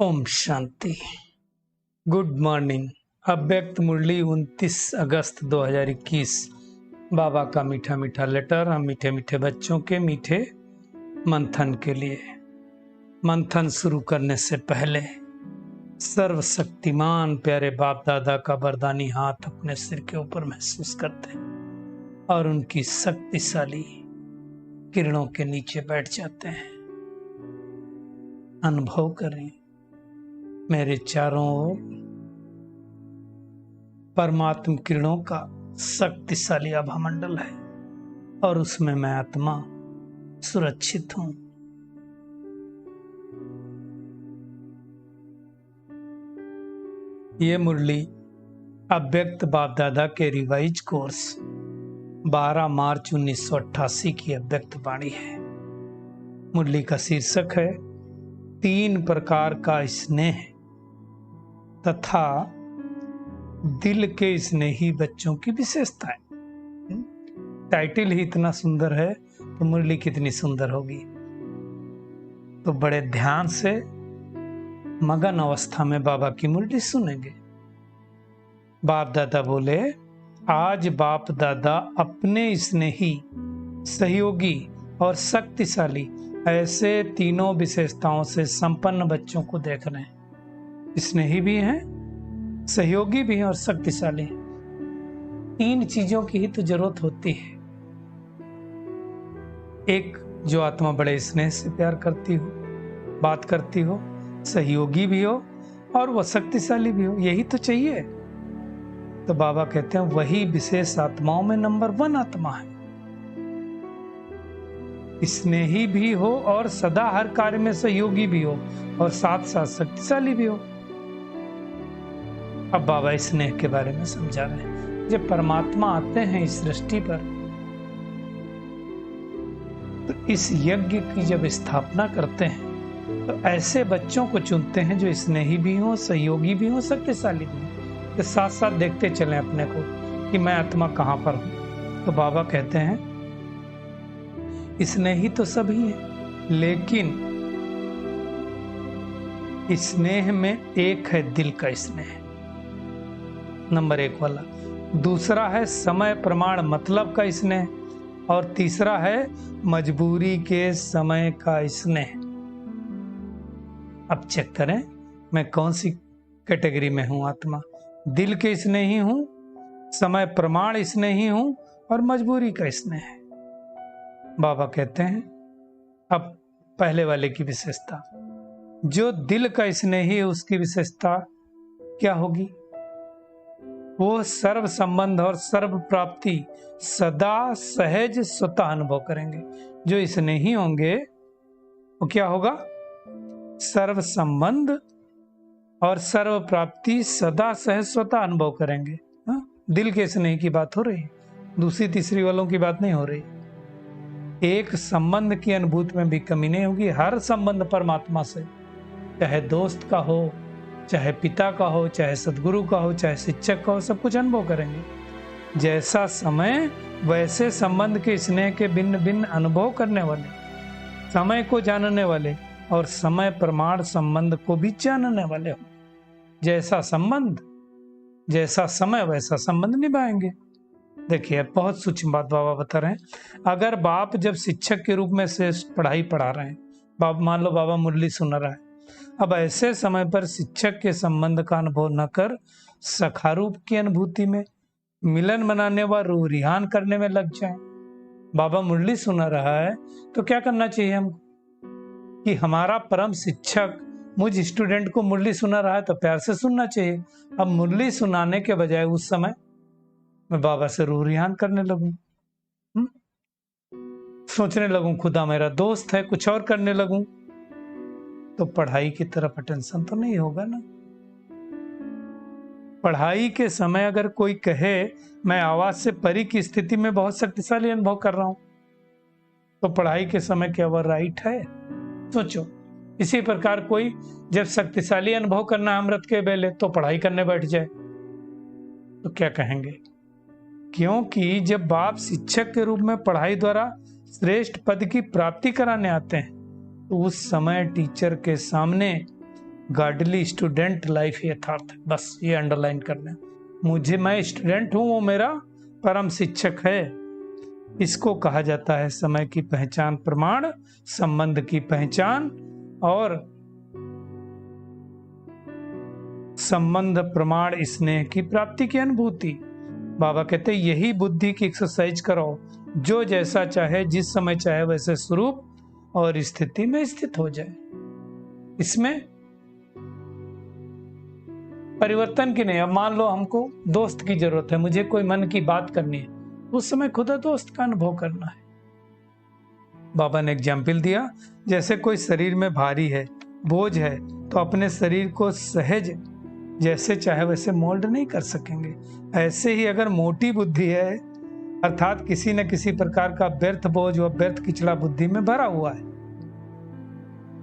Om Shanti. Good morning. अव्यक्त मुरली 29 अगस्त 2021। बाबा का मीठा मीठा लेटर हम मीठे मीठे बच्चों के मीठे मंथन के लिए। मंथन शुरू करने से पहले सर्वशक्तिमान प्यारे बाप दादा का वरदानी हाथ अपने सिर के ऊपर महसूस करते हैं और उनकी शक्तिशाली किरणों के नीचे बैठ जाते हैं। अनुभव करें मेरे चारों ओर परमात्म किरणों का शक्तिशाली आभामंडल है और उसमें मैं आत्मा सुरक्षित हूं। ये मुरली अव्यक्त बाप दादा के रिवाइज कोर्स 12 मार्च 1988 की अव्यक्त वाणी है। मुरली का शीर्षक है 3 प्रकार का स्नेह तथा दिल के स्नेही बच्चों की विशेषताएं। टाइटल ही इतना सुंदर है तो मुरली कितनी सुंदर होगी। तो बड़े ध्यान से मगन अवस्था में बाबा की मुरली सुनेंगे। बाप दादा बोले, आज बाप दादा अपने स्नेही, सहयोगी और शक्तिशाली ऐसे तीनों विशेषताओं से संपन्न बच्चों को देख रहे हैं। स्नेही भी हैं, सहयोगी भी हैं और शक्तिशाली हैं। 3 चीजों की ही तो जरूरत होती है। एक, जो आत्मा बड़े स्नेह से प्यार करती हो, बात करती हो, सहयोगी भी हो और वह शक्तिशाली भी हो। यही तो चाहिए। तो बाबा कहते हैं वही विशेष आत्माओं में नंबर 1 आत्मा है। स्नेही भी हो और सदा हर कार्य में सहयोगी भी हो और साथ साथ शक्तिशाली भी हो। अब बाबा स्नेह के बारे में समझा रहे हैं। जब परमात्मा आते हैं इस सृष्टि पर तो इस यज्ञ की जब स्थापना करते हैं तो ऐसे बच्चों को चुनते हैं जो स्नेही भी हो, सहयोगी भी हो, शक्तिशाली भी हो। तो साथ साथ देखते चलें अपने को कि मैं आत्मा कहां पर हूं। तो बाबा कहते हैं स्नेही तो सभी है, लेकिन स्नेह में एक है दिल का स्नेह, नंबर 1 वाला। दूसरा है समय प्रमाण मतलब का स्नेह और तीसरा है मजबूरी के समय का स्नेह। अब चेक करें मैं कौन सी कैटेगरी में हूं। आत्मा दिल के स्नेही हूं, समय प्रमाण स्नेही हूं और मजबूरी का स्नेह। बाबा कहते हैं अब पहले वाले की विशेषता, जो दिल का स्नेही है उसकी विशेषता क्या होगी? वो सर्व संबंध और सर्व प्राप्ति सदा सहज स्वतः अनुभव करेंगे। जो स्नेही होंगे वो क्या होगा? सर्व संबंध और सर्व प्राप्ति सदा सहज स्वतः अनुभव करेंगे। दिल के स्नेह की बात हो रही है, दूसरी तीसरी वालों की बात नहीं हो रही। एक संबंध की अनुभूति में भी कमी नहीं होगी। हर संबंध परमात्मा से, चाहे दोस्त का हो, चाहे पिता का हो, चाहे सदगुरु का हो, चाहे शिक्षक का हो, सब कुछ अनुभव करेंगे। जैसा समय वैसे संबंध के स्नेह के भिन्न भिन्न अनुभव करने वाले, समय को जानने वाले और समय प्रमाण संबंध को भी जानने वाले हो। जैसा संबंध, जैसा समय वैसा संबंध निभाएंगे। देखिए बहुत सूक्ष्म बात बाबा बता रहे हैं। अगर बाप जब शिक्षक के रूप में से पढ़ाई पढ़ा रहे हैं, बाप मान लो बाबा मुरली सुना रहा है, अब ऐसे समय पर शिक्षक के संबंध का अनुभव न कर सखारूप की अनुभूति में, मिलन मनाने व रूह रिहान करने में लग जाए। बाबा मुरली सुना रहा है तो क्या करना चाहिए हमको कि हमारा परम शिक्षक मुझ स्टूडेंट को मुरली सुना रहा है तो प्यार से सुनना चाहिए। अब मुरली सुनाने के बजाय उस समय मैं बाबा से रूह रिहान करने लगूं, सोचने लगूं खुदा मेरा दोस्त है, कुछ और करने लगूं, तो पढ़ाई की तरफ अटेंशन तो नहीं होगा ना। पढ़ाई के समय अगर कोई कहे मैं आवाज से परी की स्थिति में बहुत शक्तिशाली अनुभव कर रहा हूं, तो पढ़ाई के समय क्या वह राइट है? सोचो। इसी प्रकार कोई जब शक्तिशाली अनुभव करना अमृत के बेले तो पढ़ाई करने बैठ जाए तो क्या कहेंगे? क्योंकि जब बाप शिक्षक के रूप में पढ़ाई द्वारा श्रेष्ठ पद की प्राप्ति कराने आते हैं तो उस समय टीचर के सामने गॉडली स्टूडेंट लाइफ यथार्थ है। बस ये अंडरलाइन करना, मैं स्टूडेंट हूं, वो मेरा परम शिक्षक है। इसको कहा जाता है समय की पहचान प्रमाण, संबंध की पहचान और संबंध प्रमाण स्नेह की प्राप्ति की अनुभूति। बाबा कहते यही बुद्धि की एक्सरसाइज करो, जो जैसा चाहे जिस समय चाहे वैसे स्वरूप और स्थिति में स्थित हो जाए। इसमें परिवर्तन की नहीं। अब मान लो हमको दोस्त की जरूरत है, मुझे कोई मन की बात करनी है, उस समय खुदा दोस्त का अनुभव करना है। बाबा ने एग्जाम्पल दिया, जैसे कोई शरीर में भारी है, बोझ है, तो अपने शरीर को सहज जैसे चाहे वैसे मोल्ड नहीं कर सकेंगे। ऐसे ही अगर मोटी बुद्धि है, अर्थात किसी न किसी प्रकार का व्यर्थ बोझ व व्यर्थ किचड़ा बुद्धि में भरा हुआ है,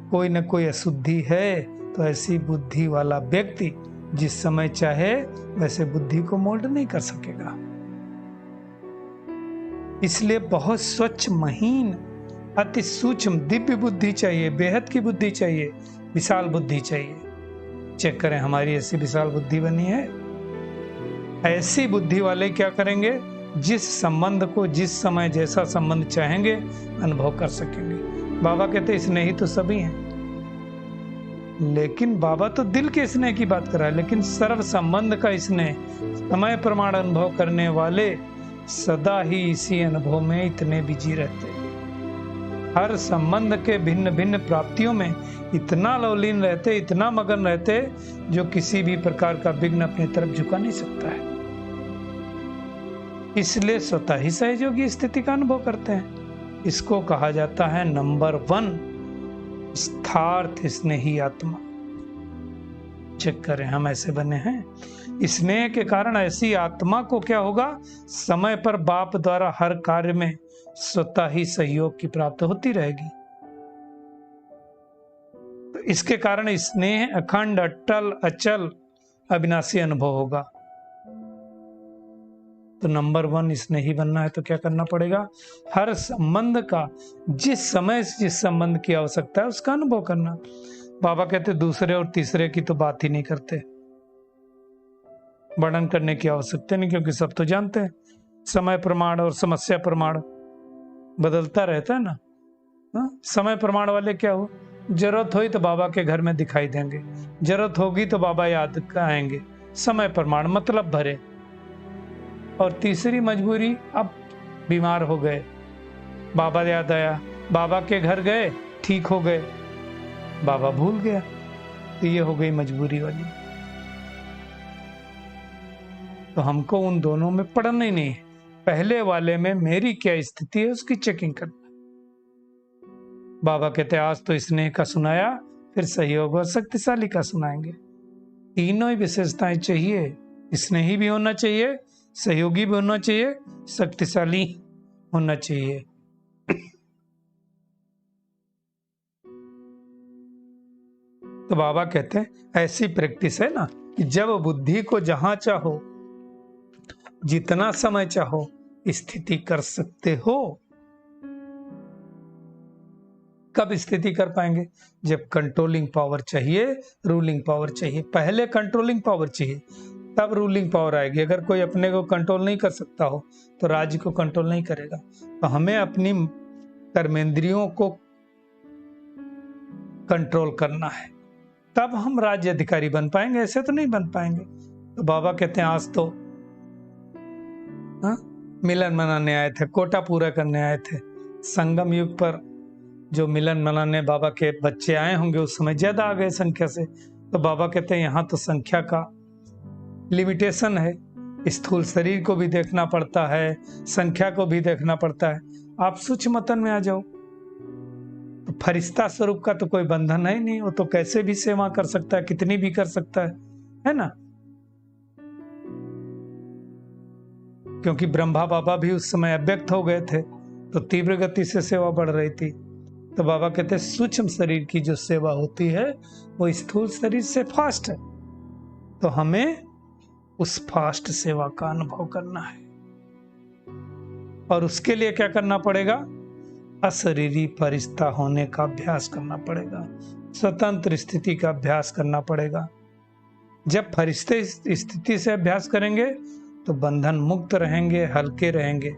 कोई न कोई अशुद्धि है, तो ऐसी बुद्धि वाला व्यक्ति जिस समय चाहे वैसे बुद्धि को मोल्ड नहीं कर सकेगा। इसलिए बहुत स्वच्छ, महीन, अति सूक्ष्म दिव्य बुद्धि चाहिए, बेहद की बुद्धि चाहिए, विशाल बुद्धि चाहिए। चेक करें हमारी ऐसी विशाल बुद्धि बनी है। ऐसी बुद्धि वाले क्या करेंगे, जिस संबंध को जिस समय जैसा संबंध चाहेंगे अनुभव कर सकेंगे। बाबा कहते स्नेह ही तो सभी हैं, लेकिन बाबा तो दिल के स्नेह की बात कर रहा है, लेकिन सर्व संबंध का स्नेह समय प्रमाण अनुभव करने वाले सदा ही इसी अनुभव में इतने बिजी रहते हैं। हर संबंध के भिन्न भिन्न प्राप्तियों में इतना लवलीन रहते, इतना मगन रहते, जो किसी भी प्रकार का विघ्न अपनी तरफ झुका नहीं सकता है। इसलिए स्वतः ही सहयोगी स्थिति का अनुभव करते हैं। इसको कहा जाता है नंबर 1 स्थार्थ स्नेही आत्मा। चेक करें हम ऐसे बने हैं। स्नेह के कारण ऐसी आत्मा को क्या होगा, समय पर बाप द्वारा हर कार्य में स्वतः ही सहयोग की प्राप्ति होती रहेगी। तो इसके कारण स्नेह अखंड, अटल, अचल, अविनाशी अनुभव होगा। तो नंबर 1 स्नेही बनना है तो क्या करना पड़ेगा, हर संबंध का जिस समय जिस संबंध की आवश्यकता है उसका अनुभव करना। बाबा कहते दूसरे और तीसरे की तो बात ही नहीं करते, वर्णन करने की आवश्यकता नहीं, क्योंकि सब तो जानते हैं समय प्रमाण और समस्या प्रमाण बदलता रहता है ना। समय प्रमाण वाले क्या हो, जरूरत हुई तो बाबा के घर में दिखाई देंगे, जरूरत होगी तो बाबा याद आएंगे, समय प्रमाण मतलब भरे। और तीसरी मजबूरी, अब बीमार हो गए, बाबा याद आया, बाबा के घर गए, ठीक हो गए, बाबा भूल गया, तो ये हो गई मजबूरी वाली। तो हमको उन दोनों में पड़ना ही नहीं है। पहले वाले में मेरी क्या स्थिति है उसकी चेकिंग करना। बाबा कहते आज तो स्नेह का सुनाया, फिर सहयोग और शक्तिशाली का सुनाएंगे। तीनों ही विशेषताएं चाहिए, स्नेही भी होना चाहिए, सहयोगी भी होना चाहिए, शक्तिशाली होना चाहिए। तो बाबा कहते हैं ऐसी प्रैक्टिस है ना कि जब बुद्धि को जहां चाहो, जितना समय चाहो स्थिति कर सकते हो। कब स्थिति कर पाएंगे, जब कंट्रोलिंग पावर चाहिए, रूलिंग पावर चाहिए। पहले कंट्रोलिंग पावर चाहिए, तब रूलिंग पावर आएगी। अगर कोई अपने को कंट्रोल नहीं कर सकता हो तो राज्य को कंट्रोल नहीं करेगा। तो हमें अपनी कर्मेंद्रियों को कंट्रोल करना है, तब हम राज्य अधिकारी बन पाएंगे, ऐसे तो नहीं बन पाएंगे। तो बाबा कहते हैं आज तो मिलन मनाने आए थे, कोटा पूरा करने आए थे। संगम युग पर जो मिलन मनाने बाबा के बच्चे आए होंगे उस समय ज्यादा आ गए संख्या से। तो बाबा कहते हैं यहाँ तो संख्या का लिमिटेशन है, स्थूल शरीर को भी देखना पड़ता है, संख्या को भी देखना पड़ता है। आप सूक्ष्म मतन में आ जाओ, तो फरिश्ता स्वरूप का तो कोई बंधन है नहीं, वो तो कैसे भी सेवा कर सकता है, कितनी भी कर सकता है ना। क्योंकि ब्रह्मा बाबा भी उस समय अव्यक्त हो गए थे, तो तीव्र गति से सेवा बढ़ रही थी। तो बाबा कहते हैं सूक्ष्म शरीर की जो सेवा होती है वो स्थूल शरीर से फास्ट है, तो हमें उस फास्ट सेवा का अनुभव करना है। और उसके लिए क्या करना पड़ेगा, अशरीरी फरिश्ता होने का अभ्यास करना पड़ेगा, स्वतंत्र स्थिति का अभ्यास करना पड़ेगा। जब फरिश्ते स्थिति से अभ्यास करेंगे तो बंधन मुक्त रहेंगे, हल्के रहेंगे,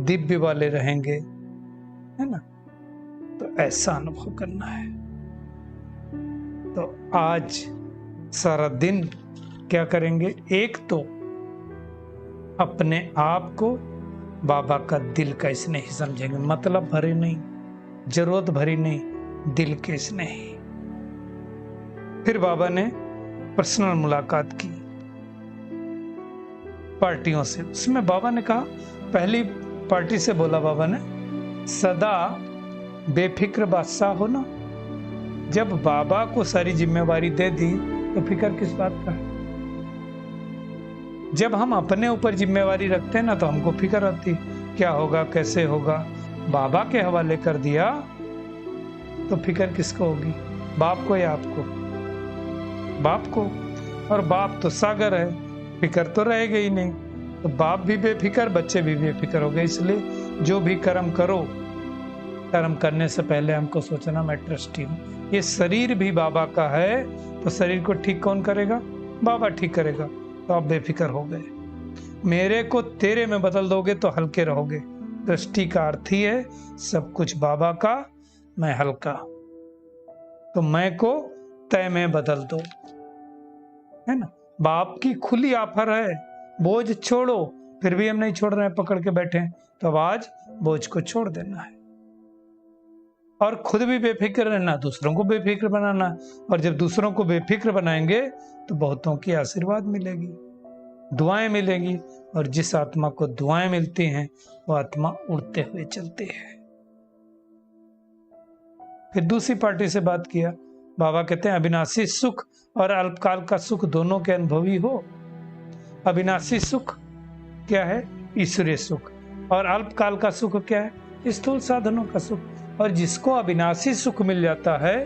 दिव्य वाले रहेंगे, है ना। तो ऐसा अनुभव करना है। तो आज सारा दिन क्या करेंगे? एक तो अपने आप को बाबा का दिल का स्नेही समझेंगे, मतलब भरे नहीं, जरूरत भरी नहीं, दिल के स्नेही। फिर बाबा ने पर्सनल मुलाकात की पार्टियों से। उसमें बाबा ने कहा, पहली पार्टी से बोला बाबा ने, सदा बेफिक्र बादशाह हो ना। जब बाबा को सारी जिम्मेवारी दे दी तो फिक्र किस बात का है? जब हम अपने ऊपर जिम्मेवारी रखते हैं ना तो हमको फिक्र आती, क्या होगा, कैसे होगा। बाबा के हवाले कर दिया तो फिक्र किसको होगी? बाप को या आपको? बाप को। और बाप तो सागर है, फिक्र तो रहेगा ही नहीं। तो बाप भी बेफिक्र, बच्चे भी बेफिक्र हो गए। इसलिए जो भी कर्म करो, कर्म करने से पहले हमको सोचना, मैं ट्रस्टी हूँ, ये शरीर भी बाबा का है, तो शरीर को ठीक कौन करेगा? बाबा ठीक करेगा। तो आप बेफिक्र हो गए। मेरे को तेरे में बदल दोगे तो हल्के रहोगे। दृष्टि का अर्थ ही है सब कुछ बाबा का, मैं हल्का। तो मैं को तय में बदल दो, है ना। बाप की खुली ऑफर है, बोझ छोड़ो। फिर भी हम नहीं छोड़ रहे हैं, पकड़ के बैठे हैं। तो अब आज बोझ को छोड़ देना है और खुद भी बेफिक्र रहना, दूसरों को बेफिक्र बनाना। और जब दूसरों को बेफिक्र बनाएंगे तो बहुतों की आशीर्वाद मिलेगी, दुआएं मिलेंगी। और जिस आत्मा को दुआएं मिलती हैं वो आत्मा उड़ते हुए चलती है। फिर दूसरी पार्टी से बात किया। बाबा कहते हैं, अविनाशी सुख और अल्पकाल का सुख दोनों के अनुभवी हो। अविनाशी सुख क्या है? ईश्वरीय सुख। और अल्पकाल का सुख क्या है? स्थूल साधनों का सुख। और जिसको अविनाशी सुख मिल जाता है,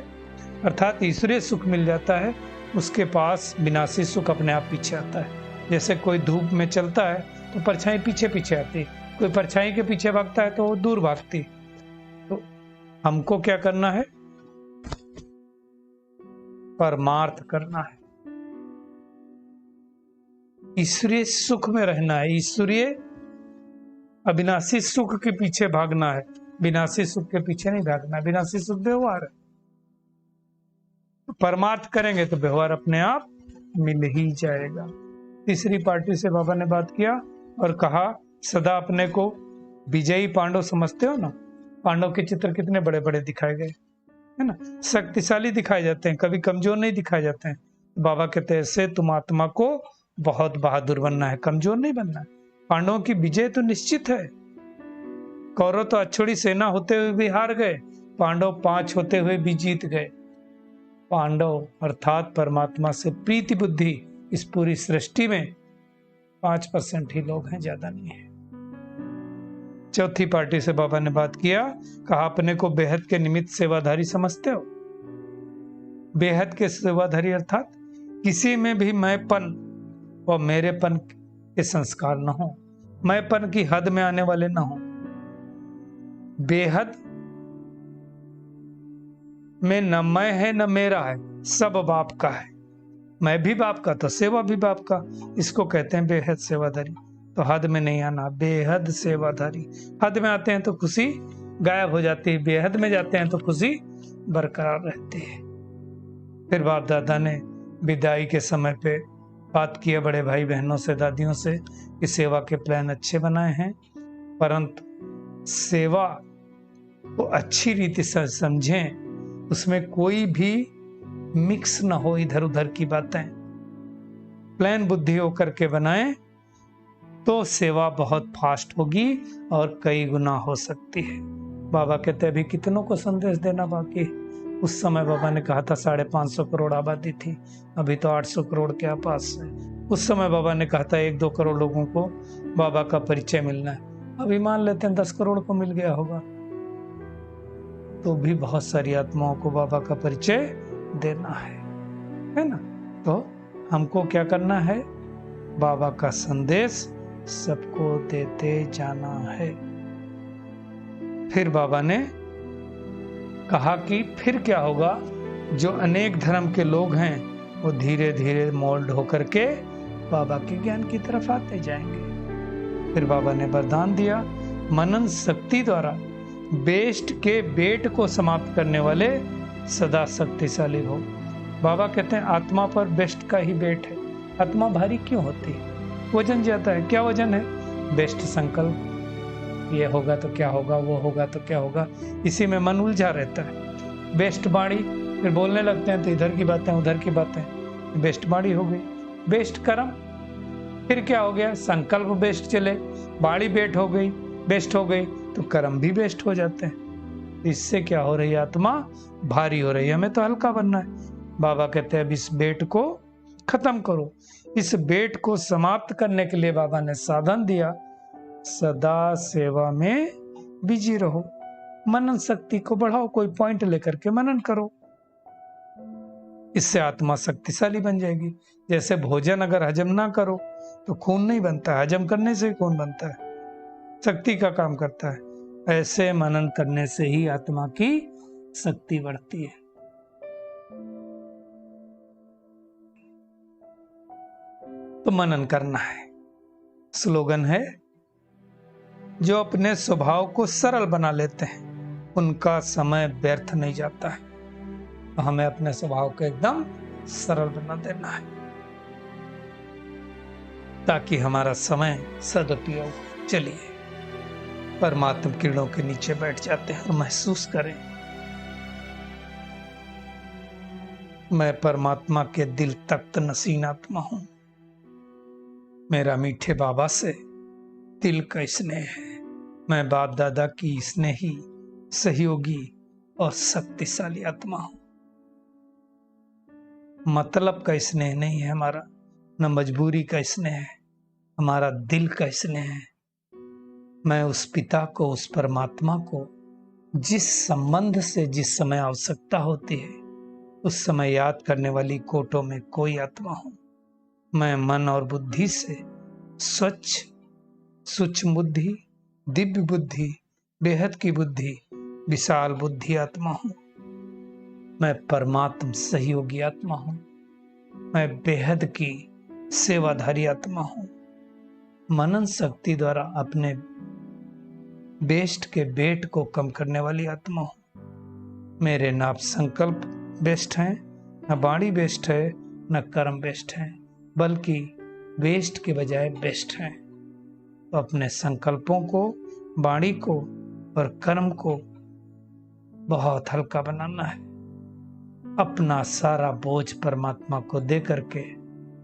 अर्थात ईश्वरीय सुख मिल जाता है, उसके पास विनाशी सुख अपने आप पीछे आता है। जैसे कोई धूप में चलता है तो परछाई पीछे पीछे आती, कोई परछाई के पीछे भागता है तो वो दूर भागती। तो हमको क्या करना है? परमार्थ करना है, ईश्वरीय सुख में रहना है, ईश्वरीय अविनाशी सुख के पीछे भागना है, विनाशी सुख के पीछे नहीं भागना। विनाशी सुख व्यवहार है, परमार्थ करेंगे तो व्यवहार अपने आप मिल ही जाएगा। तीसरी पार्टी से बाबा ने बात किया और कहा, सदा अपने को विजयी पांडव समझते हो ना। पांडव के चित्र कितने बड़े बड़े दिखाए गए, है ना, शक्तिशाली दिखाए जाते हैं, कभी कमजोर नहीं दिखाए जाते हैं। बाबा कहते हैं, ऐसे तुम आत्मा को बहुत बहादुर बनना है, कमजोर नहीं बनना है। पांडवों की विजय तो निश्चित है। कौरव तो अछोड़ी सेना होते हुए भी हार गए, पांडव 5 होते हुए भी जीत गए। पांडव अर्थात परमात्मा से प्रीति बुद्धि इस पूरी सृष्टि में 5% ही लोग हैं, ज्यादा नहीं है। चौथी पार्टी से बाबा ने बात किया, कहा, अपने को बेहद के निमित्त सेवाधारी समझते हो। बेहद के सेवाधारी अर्थात किसी में भी मैंपन व मेरेपन के संस्कार न हो, मैंपन की हद में आने वाले न हो। बेहद में न मैं है न मेरा है, सब बाप का है। मैं भी बाप का तो सेवा भी बाप का, इसको कहते हैं बेहद सेवाधारी। तो हद में नहीं आना, बेहद सेवाधारी। हद में आते हैं तो खुशी गायब हो जाती है, बेहद में जाते हैं तो खुशी बरकरार रहती है। फिर बाप दादा ने विदाई के समय पे बात किया बड़े भाई बहनों से, दादियों से, कि सेवा के प्लान अच्छे बनाए हैं, परंतु सेवा को अच्छी रीति से समझें, उसमें कोई भी मिक्स ना हो इधर उधर की बातें। प्लान बुद्धि होकर के बनाएं तो सेवा बहुत फास्ट होगी और कई गुना हो सकती है। बाबा कहते अभी कितनों को संदेश देना बाकी। उस समय बाबा ने कहा था 550 करोड़ आबादी थी, अभी तो 800 करोड़ के आसपास है। उस समय बाबा ने कहा था 1-2 करोड़ लोगों को बाबा का परिचय मिलना है, अभी मान लेते हैं 10 करोड़ को मिल गया होगा। तो भी बहुत सारी आत्माओं को बाबा का परिचय देना है ना। तो हमको क्या करना है? बाबा का संदेश सबको देते जाना है। फिर बाबा ने कहा कि फिर क्या होगा, जो अनेक धर्म के लोग हैं वो धीरे धीरे मोल्ड होकर के बाबा के ज्ञान की तरफ आते जाएंगे। फिर बाबा ने वरदान दिया, मनन शक्ति द्वारा बेस्ट के बेट को समाप्त करने वाले सदा शक्तिशाली हो। बाबा कहते हैं आत्मा पर बेस्ट का ही बेट है। आत्मा भारी क्यों होती है? वजन जाता है। क्या वजन है? बेस्ट संकल्प। ये होगा तो क्या होगा, वो होगा तो क्या होगा, इसी में मन उलझा रहता है। बेस्ट बाणी, फिर बोलने लगते हैं तो इधर की बातें उधर की बातें, बेस्ट बाणी हो गई। बेस्ट कर्म, फिर क्या हो गया, संकल्प बेस्ट चले, बाणी बेट हो गई, बेस्ट हो गई तो कर्म भी बेस्ट हो जाते हैं। इससे क्या हो रही है? आत्मा भारी हो रही है, हमें तो हल्का बनना है। बाबा कहते हैं अब इस बेट को खत्म करो। इस बेट को समाप्त करने के लिए बाबा ने साधन दिया, सदा सेवा में बिजी रहो, मनन शक्ति को बढ़ाओ, कोई पॉइंट लेकर के मनन करो। इससे आत्मा शक्तिशाली बन जाएगी। जैसे भोजन अगर हजम ना करो तो खून नहीं बनता है, हजम करने से खून बनता है, शक्ति का काम करता है। ऐसे मनन करने से ही आत्मा की शक्ति बढ़ती है। तो मनन करना है। स्लोगन है, जो अपने स्वभाव को सरल बना लेते हैं उनका समय व्यर्थ नहीं जाता है। तो हमें अपने स्वभाव को एकदम सरल बना देना है ताकि हमारा समय सदुपयोग हो। चलिए परमात्मा किरणों के नीचे बैठ जाते हैं और महसूस करें, मैं परमात्मा के दिल तख्त नसीन आत्मा हूं। मेरा मीठे बाबा से दिल का स्नेह है। मैं बाप दादा की स्नेही, सहयोगी और शक्तिशाली आत्मा हूं। मतलब का स्नेह नहीं है हमारा, न मजबूरी का स्नेह है, हमारा दिल का स्नेह है। मैं उस पिता को, उस परमात्मा को जिस संबंध से जिस समय आवश्यकता होती है उस समय याद करने वाली कोटों में कोई आत्मा हूं। मैं मन और बुद्धि से स्वच्छ, सूक्ष्म बुद्धि, दिव्य बुद्धि, बेहद की बुद्धि, विशाल बुद्धि आत्मा हूं। मैं परमात्म सहयोगी आत्मा हूं। मैं बेहद की सेवाधारी आत्मा हूं। मनन शक्ति द्वारा अपने बेस्ट के बेट को कम करने वाली आत्मा हूं। मेरे ना संकल्प बेस्ट हैं, न वाणी बेस्ट है, न कर्म बेस्ट है, बल्कि वेस्ट के बजाय बेस्ट हैं। तो अपने संकल्पों को, वाणी को और कर्म को बहुत हल्का बनाना है। अपना सारा बोझ परमात्मा को दे करके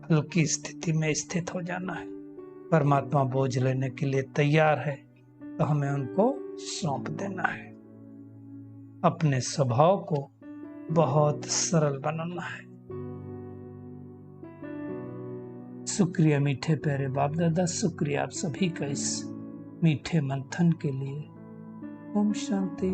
हल्की स्थिति में स्थित हो जाना है। परमात्मा बोझ लेने के लिए तैयार है तो हमें उनको सौंप देना है। अपने स्वभाव को बहुत सरल बनाना है। शुक्रिया मीठे प्यारे बाप दादा, शुक्रिया आप सभी का इस मीठे मंथन के लिए। ओम शांति।